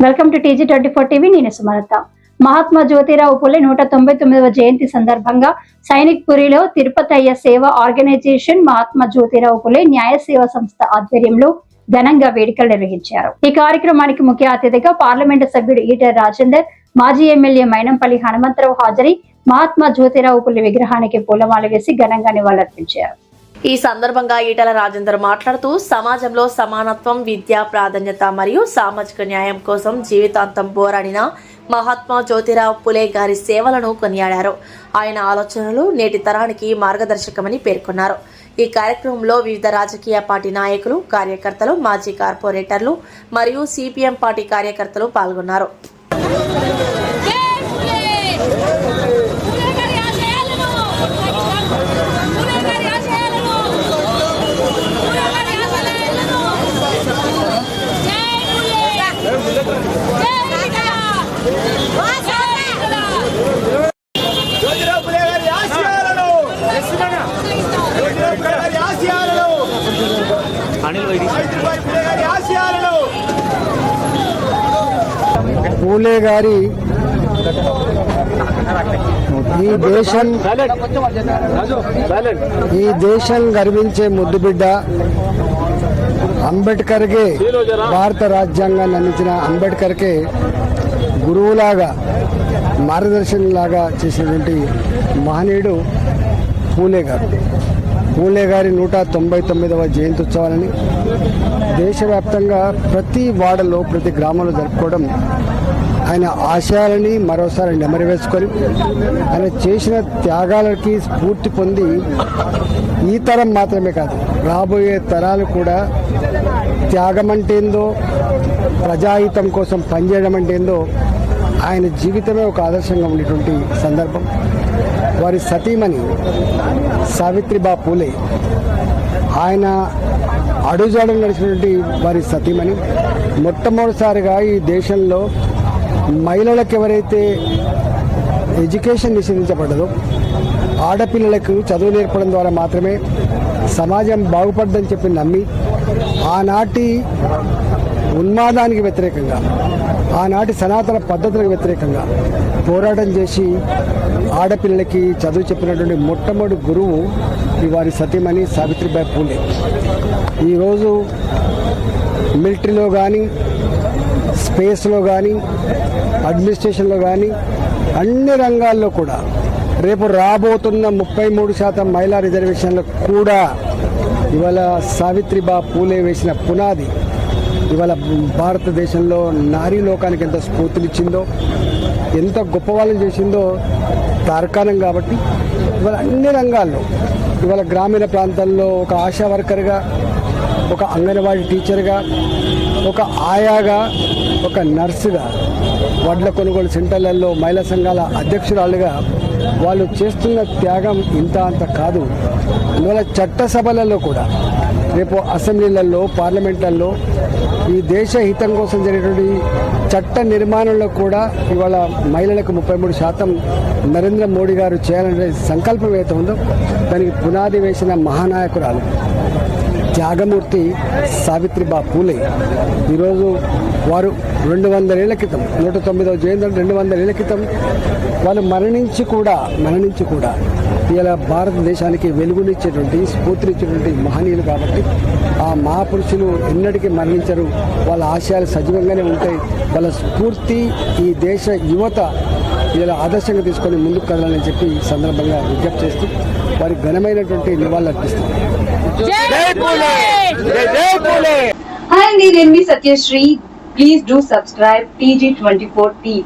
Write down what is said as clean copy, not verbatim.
Welcome to TG24 TV. నేను సుమలత. మహాత్మా జ్యోతిరావు పులే 199వ జయంతి సందర్భంగా సైనిక్ పురిలో తిరుపతయ్య సేవ ఆర్గనైజేషన్, మహాత్మా జ్యోతిరావు పులే న్యాయ సేవా సంస్థ ఆధ్వర్యంలో ఘనంగా వేడుకలు నిర్వహించారు. ఈ కార్యక్రమానికి ముఖ్య అతిథిగా పార్లమెంటు సభ్యుడు ఈటెల రాజేందర్, మాజీ ఎమ్మెల్యే మైనంపల్లి హనుమంతరావు హాజరై మహాత్మా జ్యోతిరావు పులే విగ్రహానికి పూలమాల వేసి ఘనంగా నివాళులర్పించారు. ఈ సందర్భంగా ఈటెల రాజేందర్ మాట్లాడుతూ సమాజంలో సమానత్వం, విద్యా ప్రాధాన్యత మరియు సామాజిక న్యాయం కోసం జీవితాంతం పోరాడిన మహాత్మా జ్యోతిరావు పులే గారి సేవలను కొనియాడారు. ఆయన ఆలోచనలు నేటి తరానికి మార్గదర్శకమని పేర్కొన్నారు. ఈ కార్యక్రమంలో వివిధ రాజకీయ పార్టీ నాయకులు, కార్యకర్తలు, మాజీ కార్పొరేటర్లు మరియు CPM పార్టీ కార్యకర్తలు పాల్గొన్నారు. పూలే గారి ఈ దేశం గర్వించే ముద్దుబిడ్డ అంబేద్కర్కే, భారత రాజ్యాంగాన్ని అందించిన అంబేద్కర్కే గురువులాగా, మార్గదర్శనంలాగా చేసినటువంటి మహనీయుడు పూలే గారు. పూలే గారి 199వ జయంతి ఉత్సవాలని దేశవ్యాప్తంగా ప్రతి వాడలో, ప్రతి గ్రామంలో జరుపుకోవడం ఆయన ఆశయాలని మరోసారి నెమరువేసుకొని ఆయన చేసిన త్యాగాలకి స్ఫూర్తి పొంది ఈ తరం మాత్రమే కాదు, రాబోయే తరాలు కూడా త్యాగం అంటే ఏందో, ప్రజాహితం కోసం పనిచేయడం అంటే ఏందో ఆయన జీవితమే ఒక ఆదర్శంగా ఉండేటువంటి సందర్భం. వారి సతీమణి సావిత్రిబా పూలే, ఆయన అడుగుజాడలు నడిచినటువంటి వారి సతీమణి మొట్టమొదటిసారిగా ఈ దేశంలో మహిళలకు ఎవరైతే ఎడ్యుకేషన్ నిషేధించబడ్డదో, ఆడపిల్లలకు చదువు నేర్పడం ద్వారా మాత్రమే సమాజం బాగుపడదని చెప్పి నమ్మి ఆనాటి ఉన్మాదానికి వ్యతిరేకంగా, ఆనాటి సనాతన పద్ధతులకు వ్యతిరేకంగా పోరాటం చేసి ఆడపిల్లలకి చదువు చెప్పినటువంటి మొట్టమొదటి గురువు ఈ వారి సతీమణి సావిత్రిబాయి పూలే. ఈరోజు మిలిటరీలో కానీ, స్పేస్లో కానీ, అడ్మినిస్ట్రేషన్లో కానీ అన్ని రంగాల్లో కూడా రేపు రాబోతున్న 33% మహిళా రిజర్వేషన్లకు కూడా ఇవాళ సావిత్రిబా పూలే వేసిన పునాది ఇవాళ భారతదేశంలో నారీ లోకానికి ఎంత స్ఫూర్తినిచ్చిందో, ఎంత గొప్ప వాళ్ళని చేసిందో తార్కాణం. కాబట్టి ఇవాళ అన్ని రంగాల్లో, ఇవాళ గ్రామీణ ప్రాంతాల్లో ఒక ఆశా వర్కర్గా, ఒక అంగన్వాడీ టీచర్గా, ఒక ఆయాగా, ఒక నర్సుగా, వడ్ల కొనుగోలు సెంటర్లలో మహిళా సంఘాల అధ్యక్షురాలుగా వాళ్ళు చేస్తున్న త్యాగం ఇంత అంత కాదు. ఇవాళ చట్టసభలలో కూడా, రేపు అసెంబ్లీలలో, పార్లమెంట్లలో ఈ దేశ హితం కోసం జరిగేటువంటి చట్ట నిర్మాణంలో కూడా ఇవాళ మహిళలకు 33% నరేంద్ర మోడీ గారు చేయాలనే సంకల్పం ఏదైతే ఉందో దానికి పునాది వేసిన మహానాయకురాలు, త్యాగమూర్తి సావిత్రిబా పూలే. ఈరోజు వారు 200 ఏళ్ల క్రితం, 109వ జయంతి 200 ఏళ్ల క్రితం వాళ్ళు మరణించి కూడా ఇలా భారతదేశానికి వెలుగునిచ్చేటువంటి, స్ఫూర్తినిచ్చేటువంటి మహనీయులు. కాబట్టి ఆ మహాపురుషులు ఎన్నటికీ మరణించరు, వాళ్ళ ఆశయాలు సజీవంగానే ఉంటాయి. వాళ్ళ స్ఫూర్తి ఈ దేశ యువత ఇలా ఆదర్శంగా తీసుకొని ముందుకు కదలాలని చెప్పి ఈ సందర్భంగా విజ్ఞప్తి చేస్తూ వారికి ఘనమైనటువంటి నివాళులు అర్పిస్తారు. Hi, నేను మీ Satyasri. Please do subscribe TG24 TV.